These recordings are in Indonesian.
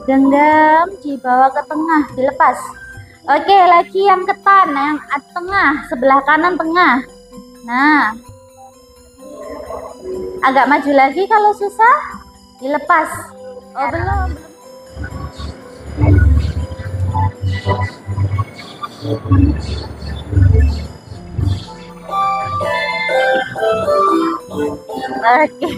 Genggam, dibawa ke tengah, dilepas. Oke, lagi yang ketan, yang tengah, sebelah kanan tengah. Nah, agak maju lagi kalau susah, dilepas. Oh, belum. Oke.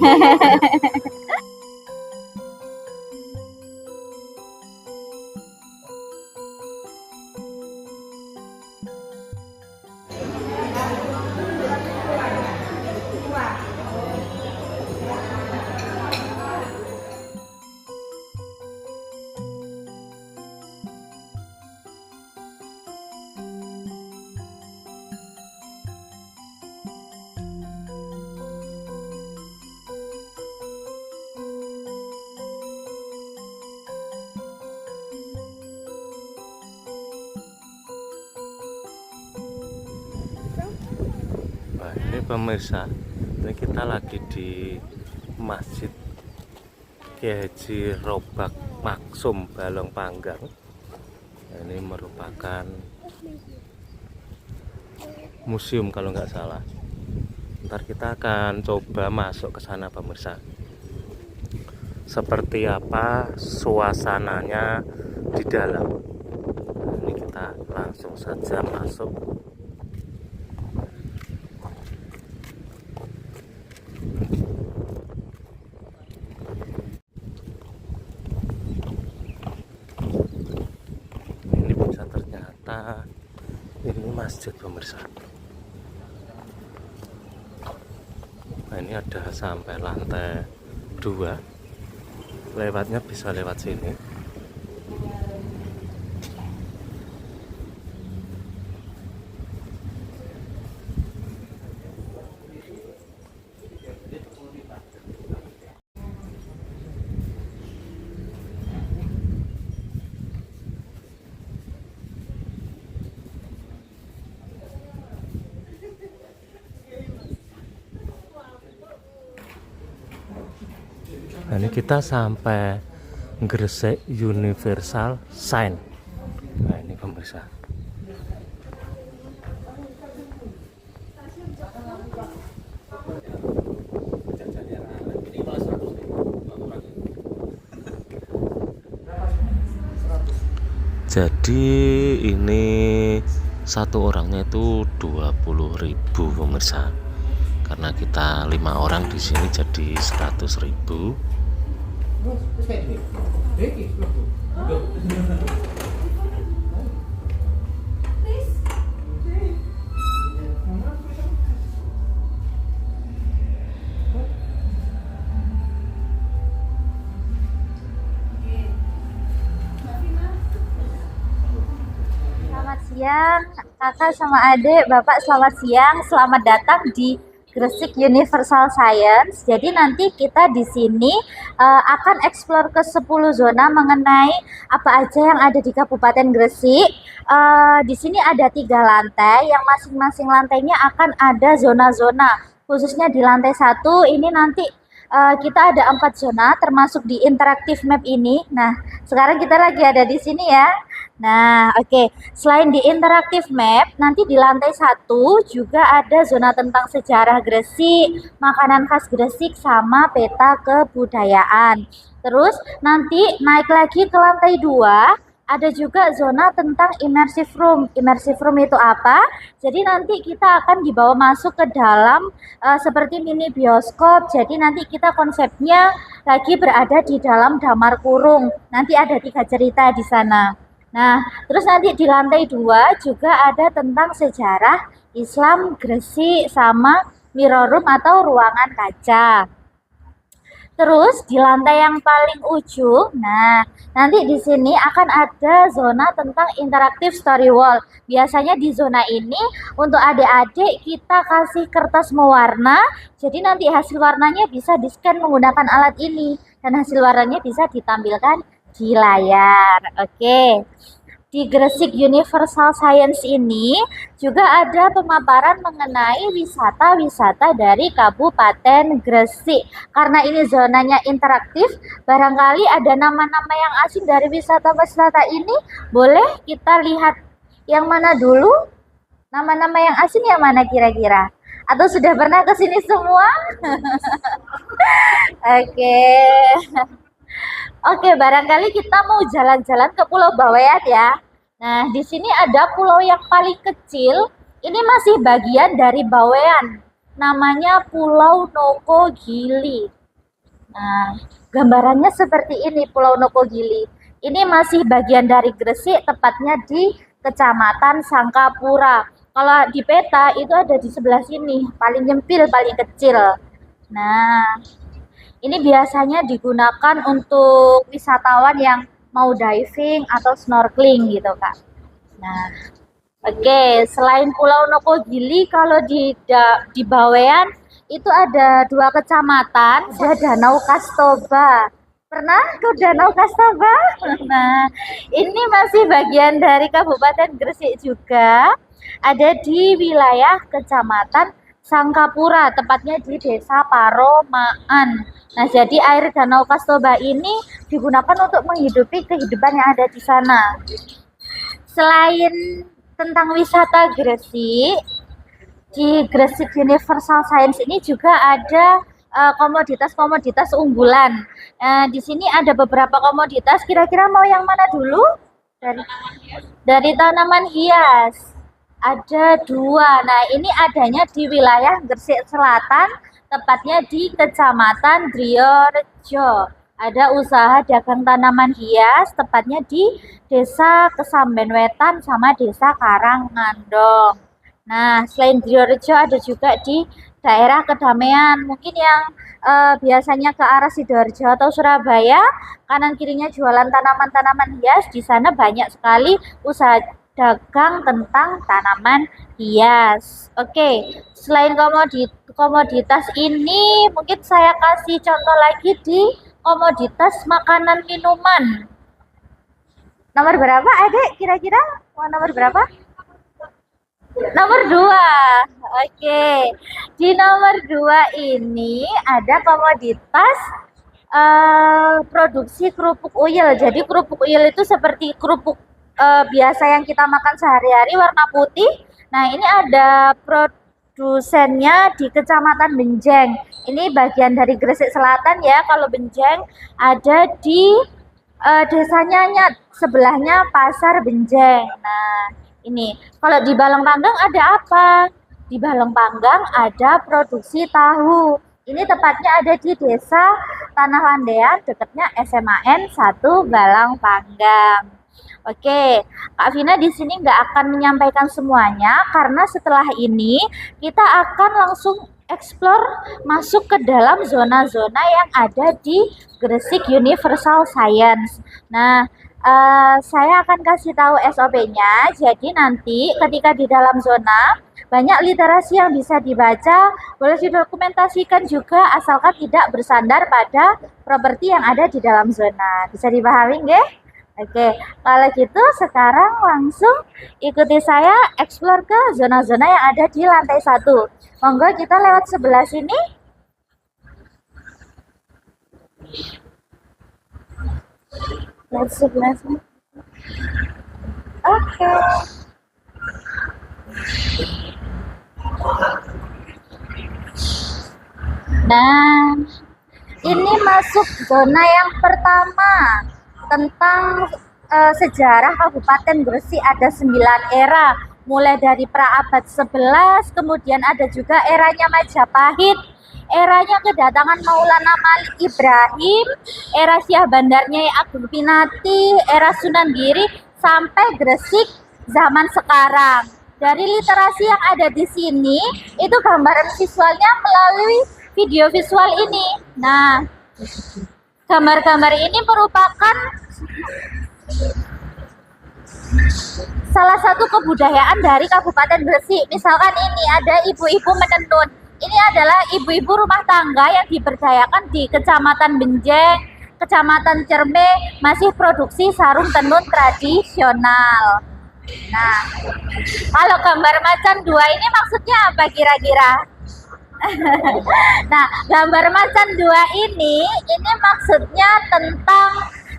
Nah, ini pemirsa, ini kita lagi di Masjid Kiai Haji Robak Maksum Balong Panggang. Ini merupakan museum kalau nggak salah. Ntar kita akan coba masuk ke sana pemirsa. Seperti apa suasananya di dalam. Ini kita langsung saja masuk. Ini bisa ternyata ini masjid pemirsa. Nah, ini ada sampai lantai 2. Lewatnya bisa lewat sini. Nah, ini kita sampai Gresik Universal Sign. Nah, ini pemirsa. Jadi ini satu orangnya itu 20.000 pemirsa. Karena kita 5 orang di sini jadi 100.000. Selamat siang, kakak sama adik, bapak selamat siang, selamat datang di Gresik Universal Science. Jadi nanti kita di sini akan eksplor ke 10 zona mengenai apa aja yang ada di Kabupaten Gresik. Di sini ada 3 lantai, yang masing-masing lantainya akan ada zona-zona. Khususnya di lantai 1 ini nanti kita ada 4 zona termasuk di interaktif map ini. Nah, sekarang kita lagi ada di sini ya. Nah, oke. Selain di interaktif map, nanti di lantai 1 juga ada zona tentang sejarah Gresik, makanan khas Gresik, sama peta kebudayaan. Terus nanti naik lagi ke lantai 2, ada juga zona tentang immersive room. Immersive room itu apa? Jadi nanti kita akan dibawa masuk ke dalam seperti mini bioskop. Jadi nanti kita konsepnya lagi berada di dalam Damar Kurung. Nanti ada 3 cerita di sana. Nah, terus nanti di lantai 2 juga ada tentang sejarah Islam Gresik sama mirror room atau ruangan kaca. Terus di lantai yang paling ujung, nah nanti di sini akan ada zona tentang interaktif story wall. Biasanya di zona ini untuk adik-adik kita kasih kertas mewarna, jadi nanti hasil warnanya bisa di-scan menggunakan alat ini dan hasil warnanya bisa ditampilkan di layar. Oke. di Gresik Universal Science ini juga ada pemaparan mengenai wisata-wisata dari Kabupaten Gresik. Karena ini zonanya interaktif, barangkali ada nama-nama yang asing dari wisata-wisata ini. Boleh kita lihat yang mana dulu? Nama-nama yang asing yang mana kira-kira? Atau sudah pernah ke sini semua? Oke. Oke, barangkali kita mau jalan-jalan ke Pulau Bawean ya. Nah, di sini ada pulau yang paling kecil. Ini masih bagian dari Bawean. Namanya Pulau Nokogili. Nah, gambarannya seperti ini Pulau Nokogili. Ini masih bagian dari Gresik, tepatnya di Kecamatan Sangkapura. Kalau di peta itu ada di sebelah sini, paling nyempil, paling kecil. Nah, ini biasanya digunakan untuk wisatawan yang mau diving atau snorkeling gitu, Kak. Nah, oke, selain Pulau Nokogili, kalau di Bawean itu ada 2 kecamatan, ada Danau Kastoba. Pernah ke Danau Kastoba? Nah, ini masih bagian dari Kabupaten Gresik juga. Ada di wilayah Kecamatan Sangkapura, tepatnya di Desa Paromaan. Nah, jadi air Danau Kastoba ini digunakan untuk menghidupi kehidupan yang ada di sana. Selain tentang wisata Gresik, di Gresik Universal Science ini juga ada komoditas-komoditas unggulan. Di sini ada beberapa komoditas. Kira-kira mau yang mana dulu? Dari tanaman hias. Ada 2. Nah, ini adanya di wilayah Gresik Selatan, tepatnya di Kecamatan Driorejo. Ada usaha dagang tanaman hias, tepatnya di Desa Kesamben Wetan sama Desa Karangandong. Nah, selain Driorejo ada juga di daerah Kedamaian. Mungkin yang biasanya ke arah Sidoarjo atau Surabaya, kanan kirinya jualan tanaman-tanaman hias. Di sana banyak sekali usaha dagang tentang tanaman hias. Oke, selain komoditas ini, mungkin saya kasih contoh lagi di komoditas makanan minuman. Nomor berapa, Adek? Kira-kira mau nomor berapa? Nomor 2. Oke, di nomor 2 ini ada komoditas produksi kerupuk uyel. Jadi kerupuk uyel itu seperti kerupuk biasa yang kita makan sehari-hari, warna putih. Nah, ini ada produsennya di Kecamatan Benjeng. Ini bagian dari Gresik Selatan ya. Kalau Benjeng ada di Desa Nyanyat, sebelahnya Pasar Benjeng. Nah, ini kalau di Balongpanggang ada apa? Di Balongpanggang ada produksi tahu. Ini tepatnya ada di Desa Tanah Landean, dekatnya SMAN 1 Balongpanggang. Oke, Kak Vina di sini nggak akan menyampaikan semuanya karena setelah ini kita akan langsung explore masuk ke dalam zona-zona yang ada di Gresik Universal Science. Nah, saya akan kasih tahu SOP-nya. Jadi nanti ketika di dalam zona banyak literasi yang bisa dibaca, boleh didokumentasikan juga asalkan tidak bersandar pada properti yang ada di dalam zona. Bisa dipahami nggih? Oke, kalau gitu sekarang langsung ikuti saya explore ke zona-zona yang ada di lantai 1. Monggo kita lewat sebelah sini. Lewat sebelah sini. Oke. Nah, ini masuk zona yang pertama. Tentang sejarah Kabupaten Gresik ada 9 era, mulai dari pra-abad 11, kemudian ada juga eranya Majapahit, eranya kedatangan Maulana Malik Ibrahim, era Syah Bandar Nyai Agung Pinati, era Sunan Giri, sampai Gresik zaman sekarang. Dari literasi yang ada di sini, itu gambaran visualnya melalui video visual ini. Nah, gambar-gambar ini merupakan salah satu kebudayaan dari Kabupaten Gresik. Misalkan ini ada ibu-ibu menenun. Ini adalah ibu-ibu rumah tangga yang diberdayakan di Kecamatan Benjeng, Kecamatan Cerme masih produksi sarung tenun tradisional. Nah, kalau gambar macan dua ini maksudnya apa kira-kira? Nah, gambar macan dua ini maksudnya tentang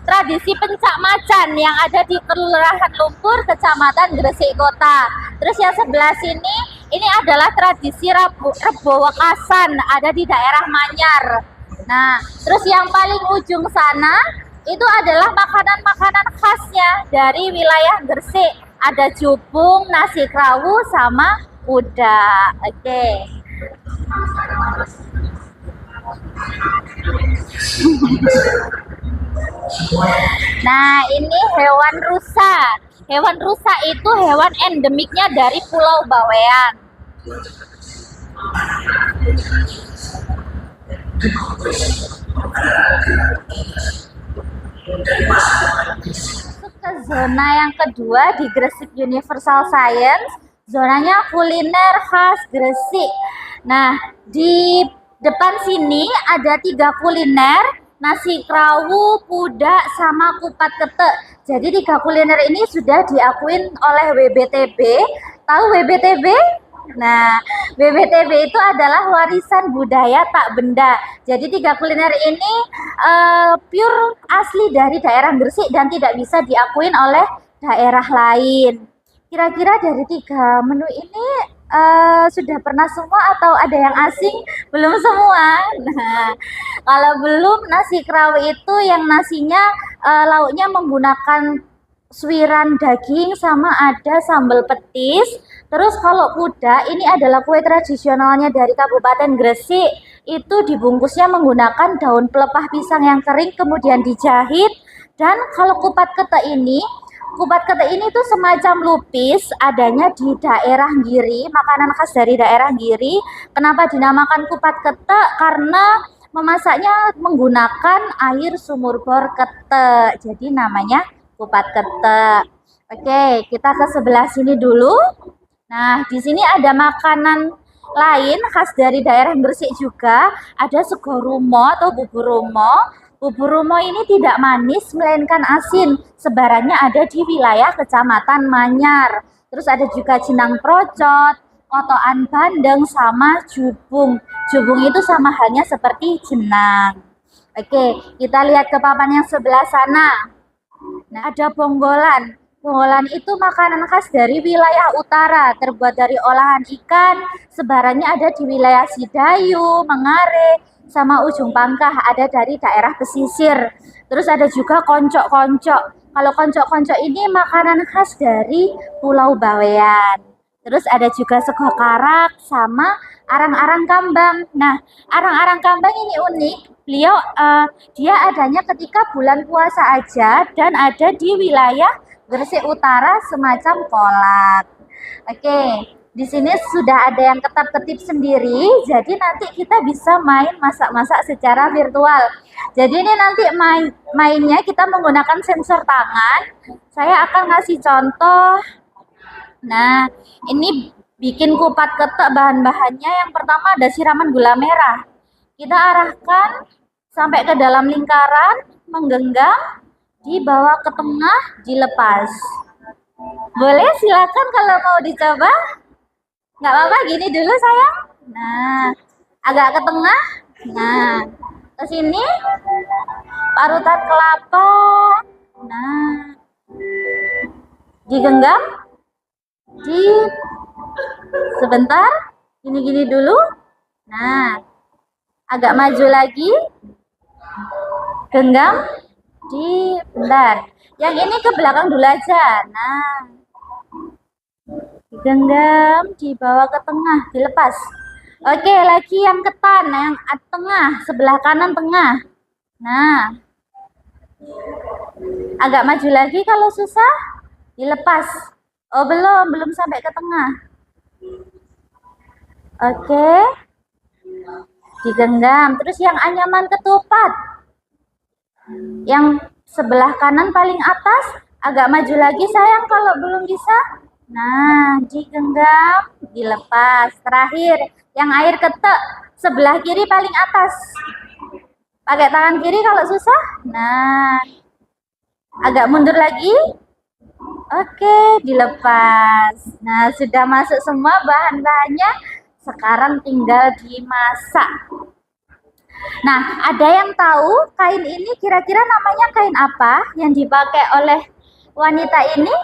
tradisi pencak macan yang ada di Kelurahan Lumpur, Kecamatan Gresik Kota. Terus yang sebelah sini, ini adalah tradisi Rebo Wekasan, ada di daerah Manyar. Nah, terus yang paling ujung sana, itu adalah makanan-makanan khasnya dari wilayah Gresik. Ada jupung, nasi krawu, sama uda. Oke. Nah, ini hewan rusa. Hewan rusa itu hewan endemiknya dari Pulau Bawean. Masuk ke zona yang kedua di Gresik Universal Science. Zonanya kuliner khas Gresik. Nah, di depan sini ada 3 kuliner, nasi krawu, pudak, sama kupat ketek. Jadi 3 kuliner ini sudah diakuin oleh WBTB. Tahu WBTB? Nah, WBTB itu adalah warisan budaya tak benda. Jadi 3 kuliner ini pure asli dari daerah Gresik dan tidak bisa diakuin oleh daerah lain. Kira-kira dari 3 menu ini sudah pernah semua atau ada yang asing? Belum semua. Nah, kalau belum, nasi krawu itu yang nasinya lauknya menggunakan suiran daging sama ada sambal petis. Terus kalau pudak ini adalah kue tradisionalnya dari Kabupaten Gresik. Itu dibungkusnya menggunakan daun pelepah pisang yang kering kemudian dijahit. Dan kalau kupat ketek ini tuh semacam lupis, adanya di daerah Giri, makanan khas dari daerah Giri. Kenapa dinamakan kupat ketek? Karena memasaknya menggunakan air sumur bor ketek. Jadi namanya kupat ketek. Oke, kita ke sebelah sini dulu. Nah, di sini ada makanan lain khas dari daerah Gresik juga. Ada sego rumo atau bubur rumo. Bubur rumo ini tidak manis melainkan asin. Sebarannya ada di wilayah Kecamatan Manyar. Terus ada juga jenang procot, otoan bandeng, sama jubung. Jubung itu sama halnya seperti jenang. Oke, kita lihat ke papan yang sebelah sana. Nah, ada bonggolan. Bonggolan itu makanan khas dari wilayah utara, terbuat dari olahan ikan. Sebarannya ada di wilayah Sidayu, Mengare, sama Ujung Pangkah, ada dari daerah pesisir. Terus ada juga koncok-koncok. Kalau koncok-koncok ini makanan khas dari Pulau Bawean. Terus ada juga sego karak sama arang-arang kambang. Nah, arang-arang kambang ini unik. Beliau dia adanya ketika bulan puasa aja dan ada di wilayah Gresik Utara semacam kolak. Oke, di sini sudah ada yang ketap-ketip sendiri. Jadi nanti kita bisa main masak-masak secara virtual. Jadi ini nanti mainnya kita menggunakan sensor tangan. Saya akan ngasih contoh. Nah, ini bikin kupat ketek, bahan-bahannya yang pertama ada siraman gula merah. Kita arahkan sampai ke dalam lingkaran, menggenggam, dibawa ke tengah, dilepas. Boleh, silakan kalau mau dicoba. Nggak apa-apa, gini dulu sayang. Nah, agak ke tengah. Nah, ke sini, parutan kelapa. Nah, digenggam. Sebentar, gini-gini dulu. Nah, agak maju lagi, genggam, bentar. Yang ini ke belakang dulu aja. Nah, digenggam, dibawa ke tengah, dilepas. Oke, lagi yang ketan, yang tengah, sebelah kanan tengah. Nah, agak maju lagi kalau susah, dilepas. Oh, belum sampai ke tengah. Oke. Digenggam. Terus yang anyaman ketupat. Yang sebelah kanan paling atas, agak maju lagi sayang kalau belum bisa. Nah, digenggam, dilepas. Terakhir, yang air ketek sebelah kiri paling atas. Pakai tangan kiri kalau susah. Nah, agak mundur lagi. Oke, dilepas. Nah, sudah masuk semua bahan-bahannya. Sekarang tinggal dimasak. Nah, ada yang tahu kain ini kira-kira namanya kain apa yang dipakai oleh wanita ini?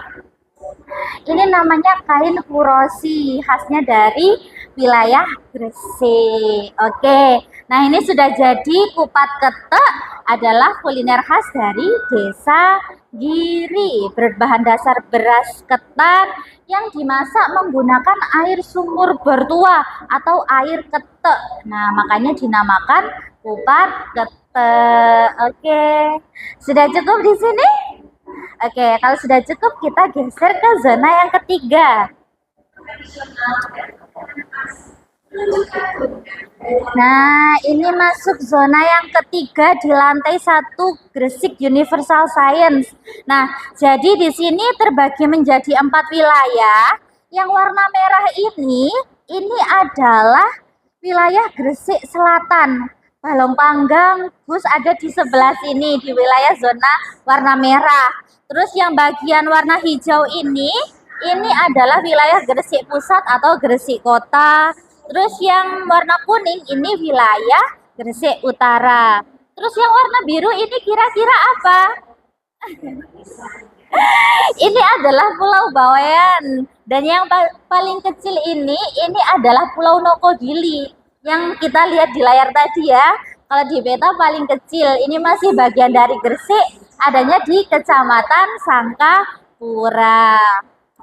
Ini namanya kain kurosi, khasnya dari wilayah Gresik. Oke, nah ini sudah jadi kupat ketek adalah kuliner khas dari desa Giri. Berbahan dasar beras ketan yang dimasak menggunakan air sumur bertuah atau air ketek. Nah, makanya dinamakan kupat ketek. Oke, sudah cukup di sini? Oke, kalau sudah cukup kita geser ke zona yang ketiga. Nah, ini masuk zona yang ketiga di lantai 1 Gresik Universal Science. Nah, jadi di sini terbagi menjadi 4 wilayah. Yang warna merah ini adalah wilayah Gresik Selatan. Balong Panggang, bus ada di sebelah sini di wilayah zona warna merah. Terus yang bagian warna hijau ini adalah wilayah Gresik Pusat atau Gresik Kota. Terus yang warna kuning ini wilayah Gresik Utara. Terus yang warna biru ini kira-kira apa? Ini adalah Pulau Bawean. Dan yang paling kecil ini adalah Pulau Nokogili. Yang kita lihat di layar tadi ya. Kalau di peta paling kecil, ini masih bagian dari Gresik, adanya di Kecamatan Sangkapura.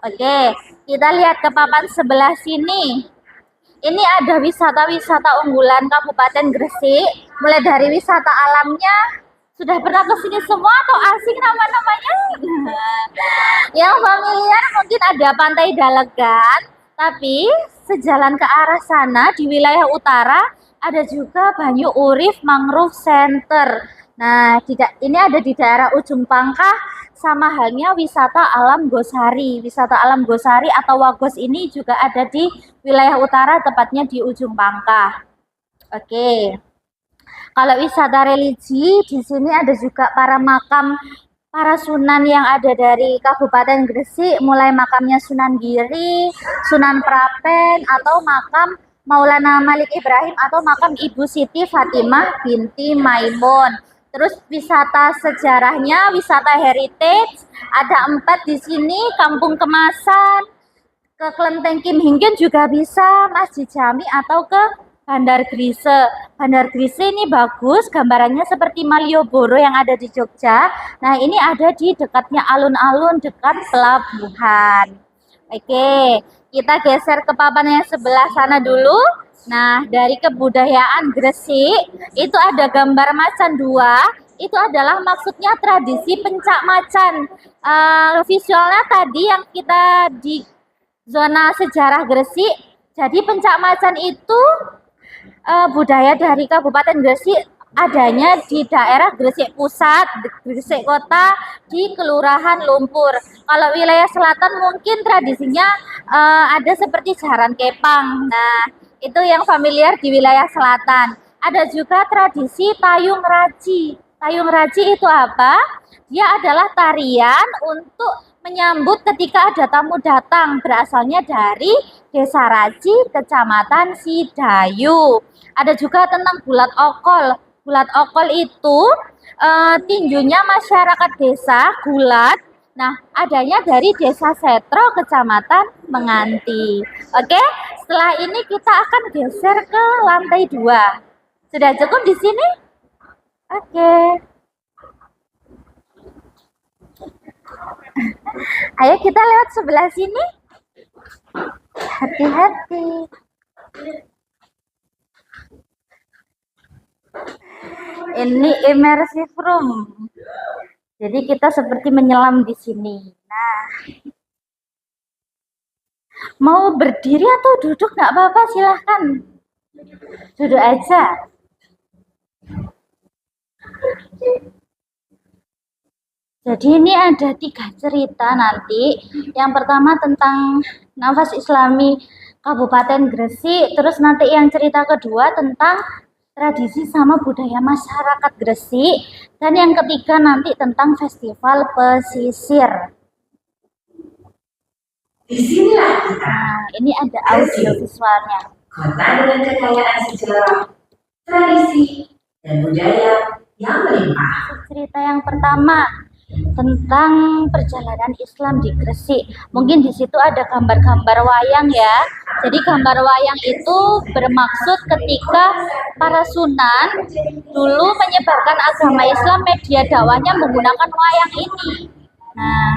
Oke, kita lihat ke papan sebelah sini. Ini ada wisata-wisata unggulan Kabupaten Gresik, mulai dari wisata alamnya. Sudah pernah ke sini semua atau asing nama-namanya? Yang familiar mungkin ada Pantai Dalegan, tapi sejalan ke arah sana di wilayah utara ada juga Banyu Urip Mangrove Center. Nah, ini ada di daerah Ujung Pangkah, sama halnya wisata alam Gosari. Wisata alam Gosari atau Wagos ini juga ada di wilayah utara, tepatnya di Ujung Pangkah. Oke. Kalau wisata religi, di sini ada juga para makam para sunan yang ada dari Kabupaten Gresik, mulai makamnya Sunan Giri, Sunan Prapen, atau makam Maulana Malik Ibrahim, atau makam Ibu Siti Fatimah binti Maimun. Terus wisata sejarahnya, wisata heritage, ada 4 di sini, Kampung Kemasan, ke Klenteng Kim Hingkin juga bisa, Masjid Jami, atau ke Bandar Grise. Bandar Grise ini bagus, gambarannya seperti Malioboro yang ada di Jogja. Nah, ini ada di dekatnya alun-alun dekat pelabuhan. Oke, kita geser ke papan yang sebelah sana dulu. Nah, dari kebudayaan Gresik, itu ada gambar macan 2. Itu adalah maksudnya tradisi pencak macan. Visualnya tadi yang kita di zona sejarah Gresik. Jadi pencak macan itu budaya dari Kabupaten Gresik adanya di daerah Gresik Pusat, Gresik Kota, di Kelurahan Lumpur. Kalau wilayah selatan mungkin tradisinya ada seperti Jaran Kepang. Nah, itu yang familiar di wilayah selatan. Ada juga tradisi Tayung Raji. Tayung Raji itu apa? Dia adalah tarian untuk menyambut ketika ada tamu datang, berasalnya dari Desa Raji, Kecamatan Sidayu. Ada juga tentang bulat okol. Bulat okol itu tinjunya masyarakat desa Gulat. Nah, adanya dari Desa Setro, Kecamatan Menganti. Oke, setelah ini kita akan geser ke lantai 2. Sudah cukup di sini? Oke. Ayo kita lewat sebelah sini. Hati-hati. Ini immersive room. Jadi kita seperti menyelam di sini. Nah, mau berdiri atau duduk nggak apa-apa, silahkan. Duduk aja. Jadi ini ada 3 cerita nanti. Yang pertama tentang nafas Islami Kabupaten Gresik. Terus nanti yang cerita kedua tentang tradisi sama budaya masyarakat Gresik. Dan yang ketiga nanti tentang festival pesisir. Disinilah kita, Nah, ini ada audio visualnya. kota dengan kekayaan sejarah, tradisi, dan budaya yang melimpah. Cerita yang pertama tentang perjalanan Islam di Gresik. Mungkin di situ ada gambar-gambar wayang ya. Jadi gambar wayang itu bermaksud ketika para sunan dulu menyebarkan agama Islam, media dakwahnya menggunakan wayang ini. Nah,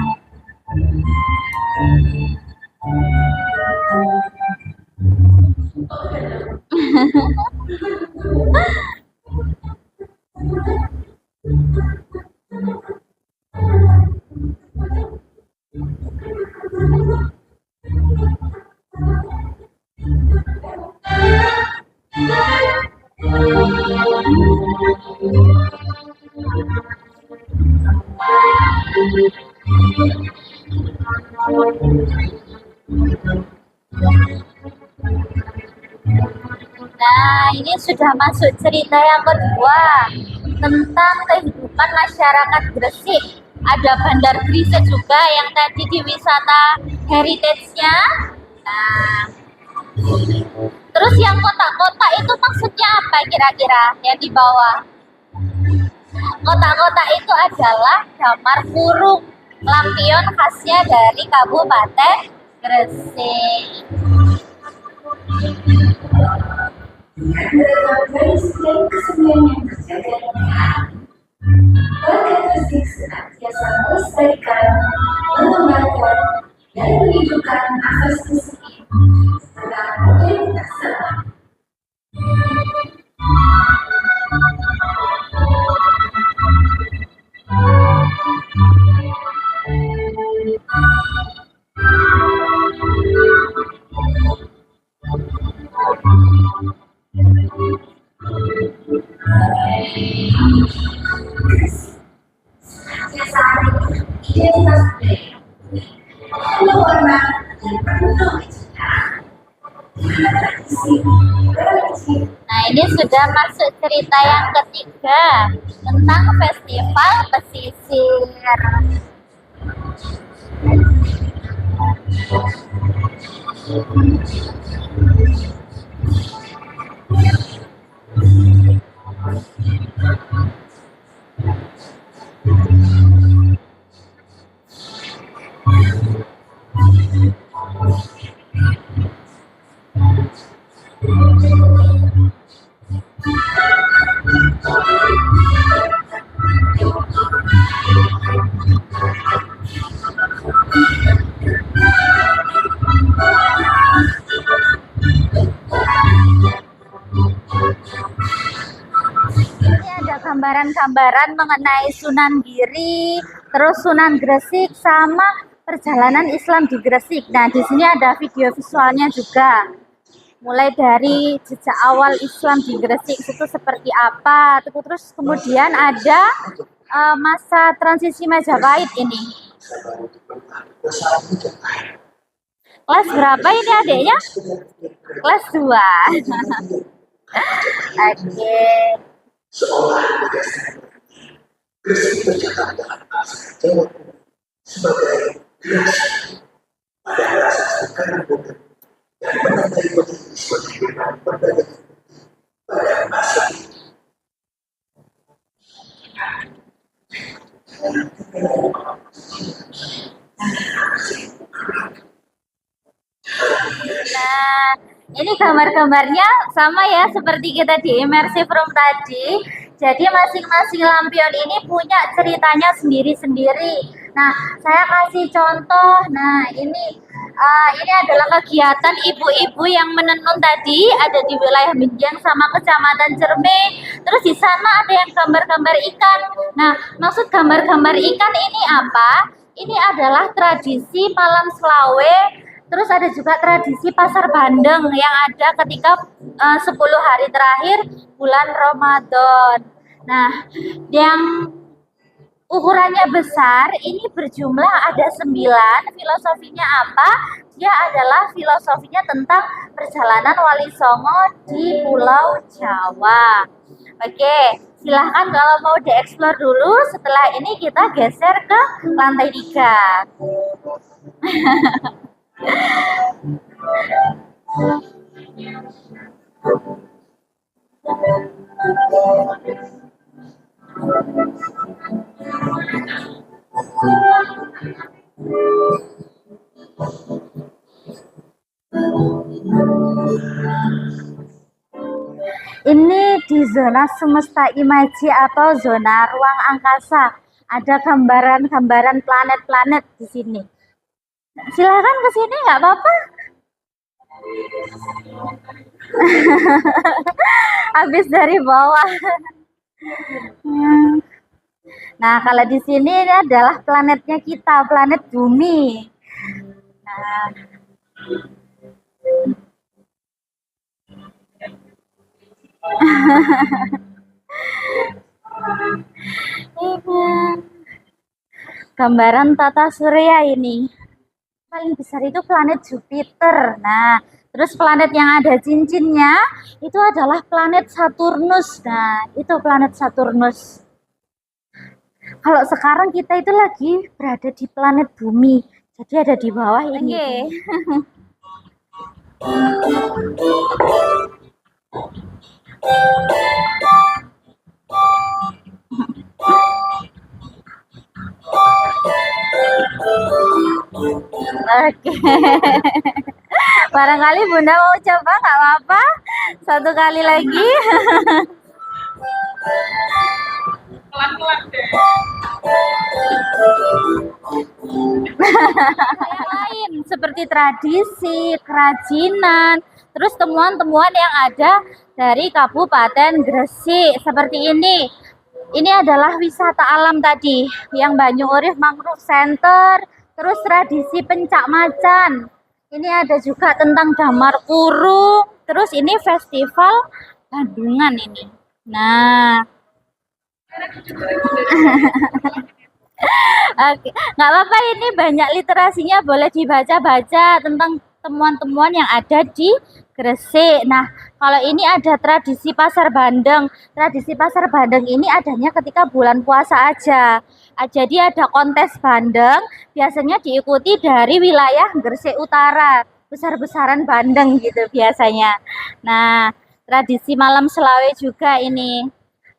Nah, ini sudah masuk cerita yang kedua tentang kehidupan masyarakat Gresik. Ada Bandar Gresik juga yang tadi di wisata heritage-nya. Nah, terus yang kotak-kotak itu maksudnya apa kira-kira yang di bawah? Kotak-kotak itu adalah damar kurung, lampion khasnya dari Kabupaten Gresik. Dengan beragam tradisi dan kesenian yang terjaga hingga hari, warga Gresik senantiasa melestarikan, mengembangkan, dan menghidupkan nafas Gresik ini setelah modernitas zaman. Senantiasa ada identitas budaya, penuh warna dan penuh kecintaan. Tradisi, religi, Nah, ini sudah masuk cerita yang ketiga tentang festival pesisir. Ini ada gambaran-gambaran mengenai Sunan Giri, terus Sunan Gresik sama perjalanan Islam di Gresik. Nah, di sini ada video visualnya juga. Mulai dari jejak awal Islam di Gresik itu seperti apa, terus kemudian ada masa transisi Majapahit ini. Kelas berapa ini adiknya? Kelas 2. Oke. Seolah Gresik tercatat dalam bahasa Jawa Kuno sebagai Gresik pada rasa sekarang bukan dan menandai potensi kehidupan perdagangan pada masa itu. Nah, ini gambar-gambarnya sama ya seperti kita di immersive room tadi. Jadi masing-masing lampion ini punya ceritanya sendiri-sendiri. Nah, saya kasih contoh. Nah, ini adalah kegiatan ibu-ibu yang menenun tadi, ada di wilayah Minjang sama Kecamatan Cerme. Terus di sana ada yang gambar-gambar ikan. Nah, maksud gambar-gambar ikan ini apa? Ini adalah tradisi Malam Selawe. Terus ada juga tradisi Pasar Bandeng yang ada ketika 10 hari terakhir bulan Ramadan. Nah, yang ukurannya besar, ini berjumlah ada 9. Filosofinya apa? Dia adalah filosofinya tentang perjalanan Wali Songo di Pulau Jawa. Oke, silahkan kalau mau dieksplor dulu. Setelah ini kita geser ke lantai 3. Ini di zona semesta imaji atau zona ruang angkasa. Ada gambaran-gambaran planet-planet di sini. Silahkan ke sini, nggak apa-apa. Habis dari bawah. Nah, kalau di sini ini adalah planetnya kita, planet Bumi. Nah, gambaran tata surya ini. Paling besar itu planet Jupiter. Nah, terus planet yang ada cincinnya itu adalah planet Saturnus. Nah, itu planet Saturnus. Kalau sekarang kita itu lagi berada di planet Bumi. Jadi ada di bawah ini. Oke. Barangkali Bunda mau coba, nggak apa-apa. Satu kali lagi. Yang lain seperti tradisi, kerajinan, terus temuan-temuan yang ada dari Kabupaten Gresik seperti ini. Ini adalah wisata alam tadi, yang Banyu Urip Mangrove Center, terus tradisi pencak macan. Ini ada juga tentang damar kurung, terus ini festival Bandungan ini. Nah, oke, nggak apa-apa, ini banyak literasinya, boleh dibaca-baca tentang temuan-temuan yang ada di Gresik. Nah, kalau ini ada tradisi Pasar Bandeng. Tradisi Pasar Bandeng ini adanya ketika bulan puasa aja. Jadi ada kontes bandeng, biasanya diikuti dari wilayah Gresik Utara. Besar-besaran bandeng gitu biasanya. Nah, tradisi malam Selawe juga ini.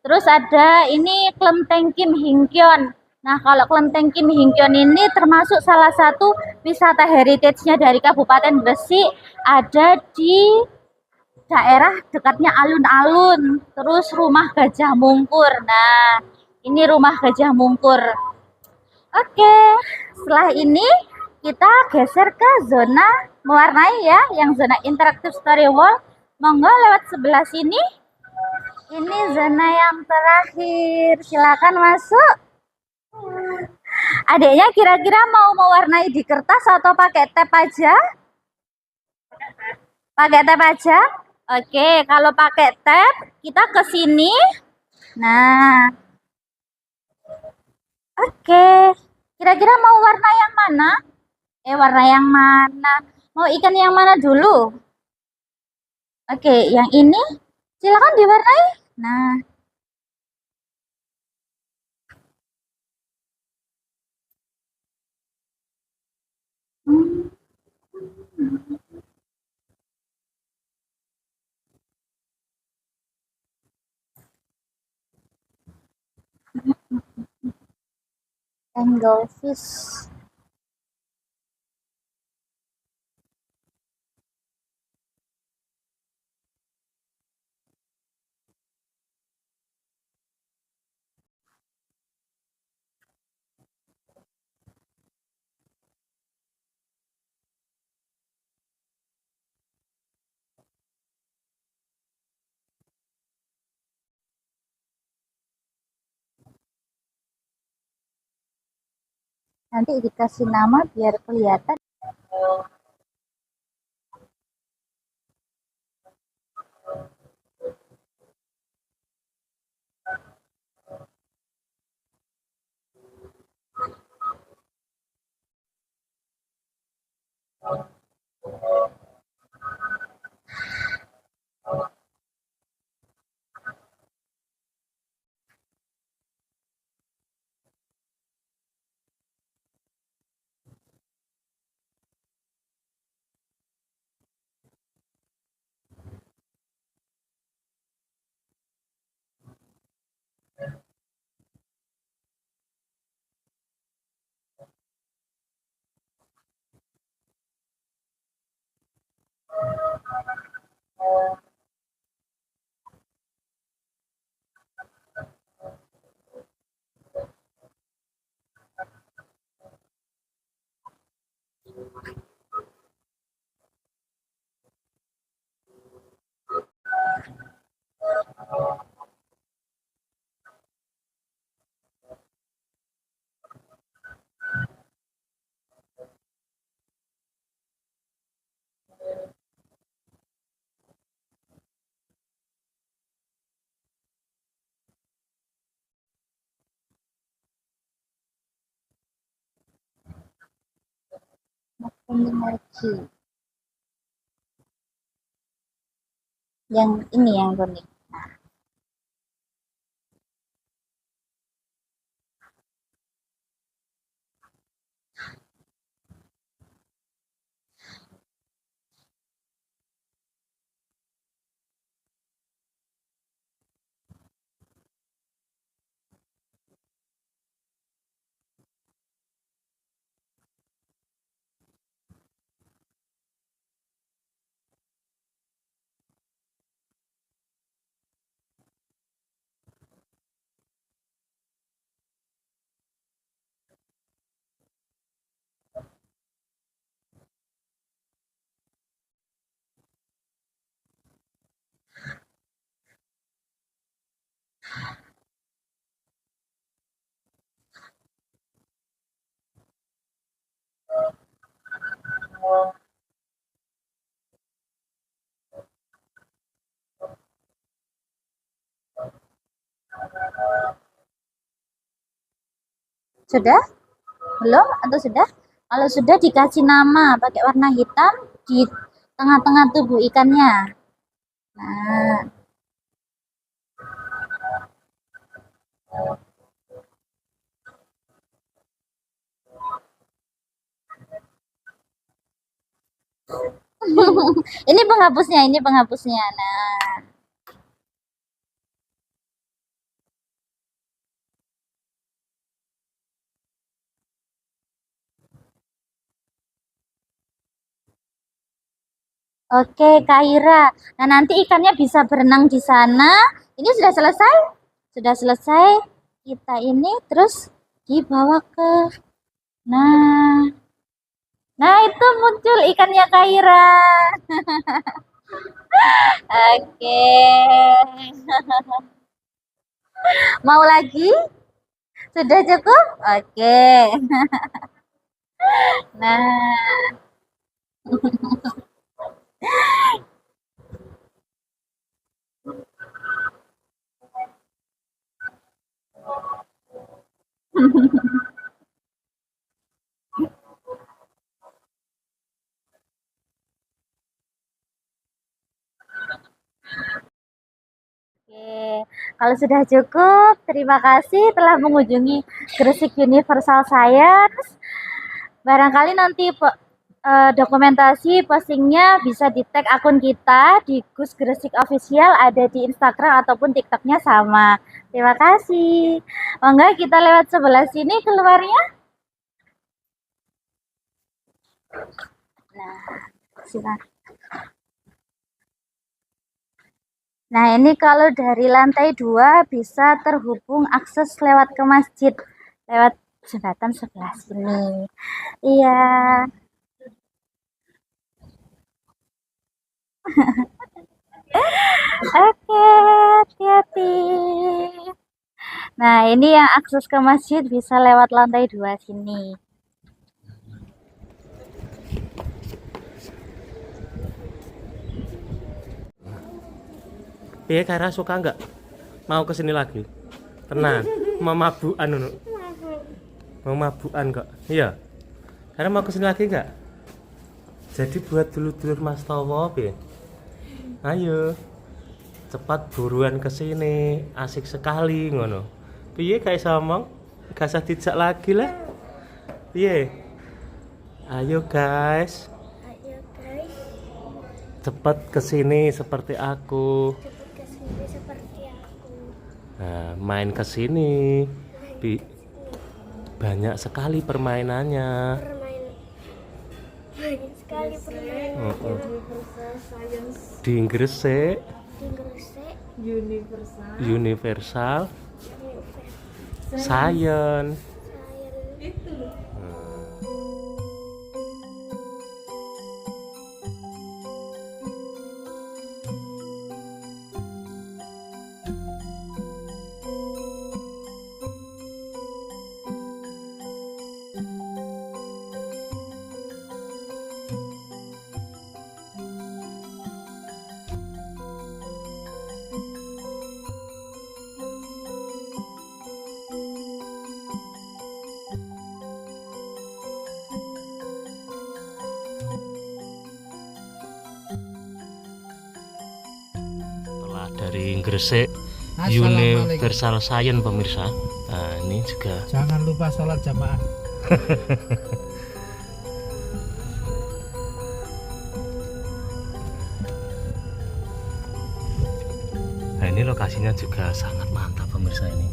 Terus ada ini Klenteng Kim Hingkyon. Nah, kalau Klenteng Kim Hingkyon ini termasuk salah satu wisata heritage-nya dari Kabupaten Gresik, ada di daerah dekatnya alun-alun. Terus rumah Gajah Mungkur. Nah, ini rumah Gajah Mungkur. Oke, setelah ini kita geser ke zona mewarnai ya, yang zona interactive story wall. Monggo lewat sebelah sini. Ini zona yang terakhir. Silakan masuk. Adiknya kira-kira mau mewarnai di kertas atau pakai tab aja? Pakai tab aja? Oke, kalau pakai tab, kita ke sini. Nah, oke. Kira-kira mau warna yang mana? Warna yang mana? Mau ikan yang mana dulu? Oke, yang ini silakan diwarnai. Nah, anglefish. Nanti dikasih nama biar kelihatan. Kuning lagi. Yang ini yang kuning. Sudah? Belum atau sudah? Kalau sudah dikasih nama pakai warna hitam di tengah-tengah tubuh ikannya. Nah, ini penghapusnya, ini penghapusnya. Nah, oke, Kak Ira. Nah, nanti ikannya bisa berenang di sana. Ini sudah selesai? Sudah selesai. Kita ini terus dibawa ke. Nah, nah itu muncul ikannya Kak Ira. Oke. Mau lagi? Sudah cukup? Oke. Nah, oke, kalau sudah cukup, terima kasih telah mengunjungi Gresik Universal Science. Barangkali nanti dokumentasi postingnya bisa di tag akun kita di Gus Gresik Official, ada di Instagram ataupun TikToknya sama. Terima kasih. Oh enggak, kita lewat sebelah sini keluarnya. Nah, silakan. Nah, ini kalau dari lantai 2 bisa terhubung akses lewat ke masjid, lewat jembatan sebelah sini. Iya. Oke, hati-hati. Nah, ini yang akses ke masjid bisa lewat lantai 2 sini. Iya, Kara suka nggak? Mau kesini lagi? Tenang, mau mabukan Nunu. Mau mabukan kok. Iya. Kara mau kesini lagi nggak? Jadi buat dulur-dulur Mas Towo, piye? Ayo. Cepat buruan kesini, asik sekali ngono. Piye kayak somong? Gak usah dijak lagi lah. Piye? Ayo guys. Ayo guys, Cepat kesini seperti aku. cepat kesini seperti aku. Nah, main kesini. Banyak sekali permainannya. Banyak sekali permainan Di Gresik di Gresik Universal Universal Science. Science. dari Gresik Assalamualaikum. Universal Science pemirsa. Nah ini juga Jangan lupa sholat jamaah. Nah ini lokasinya juga sangat mantap pemirsa ini.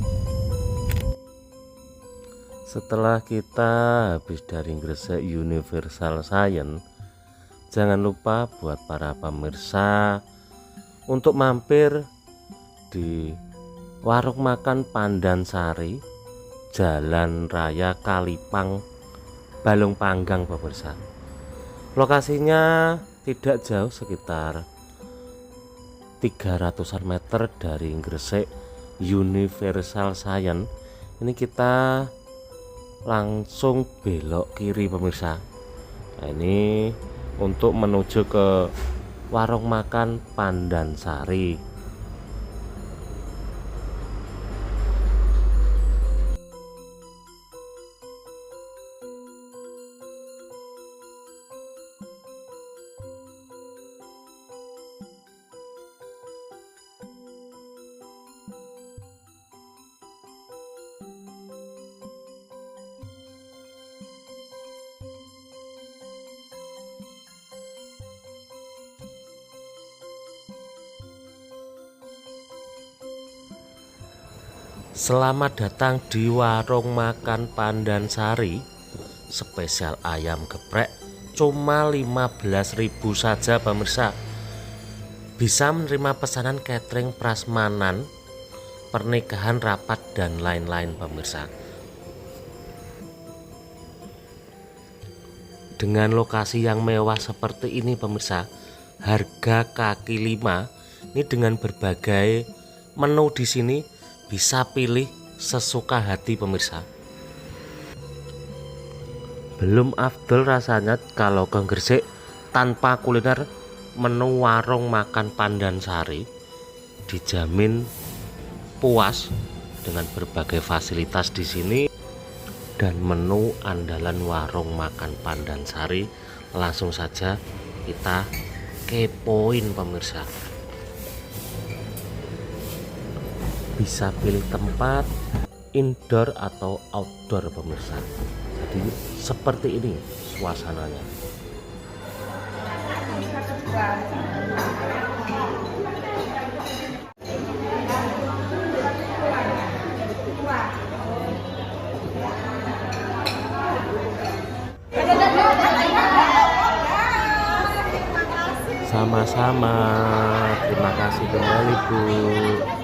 Setelah kita habis dari Gresik Universal Science, jangan lupa buat para pemirsa untuk mampir di warung makan Pandan Sari, Jalan Raya Kalipang, Balong Panggang pemirsa. Lokasinya tidak jauh, sekitar 300-an meter dari Gresik Universal Science. Ini kita langsung belok kiri pemirsa. Nah, ini untuk menuju ke warung makan Pandan Sari. Selamat datang di warung makan Pandan Sari. Spesial ayam geprek cuma 15.000 saja pemirsa. Bisa menerima pesanan catering prasmanan, pernikahan, rapat, dan lain-lain pemirsa. Dengan lokasi yang mewah seperti ini pemirsa, harga kaki 5 ini dengan berbagai menu di sini bisa pilih sesuka hati pemirsa. Belum afdol rasanya kalau ke Gresik tanpa kuliner menu warung makan Pandan Sari. Dijamin puas dengan berbagai fasilitas di sini dan menu andalan warung makan Pandan Sari. Langsung saja kita kepoin pemirsa. Bisa pilih tempat indoor atau outdoor pemirsa. Jadi seperti ini suasananya. Sama-sama, terima kasih kembali Bu.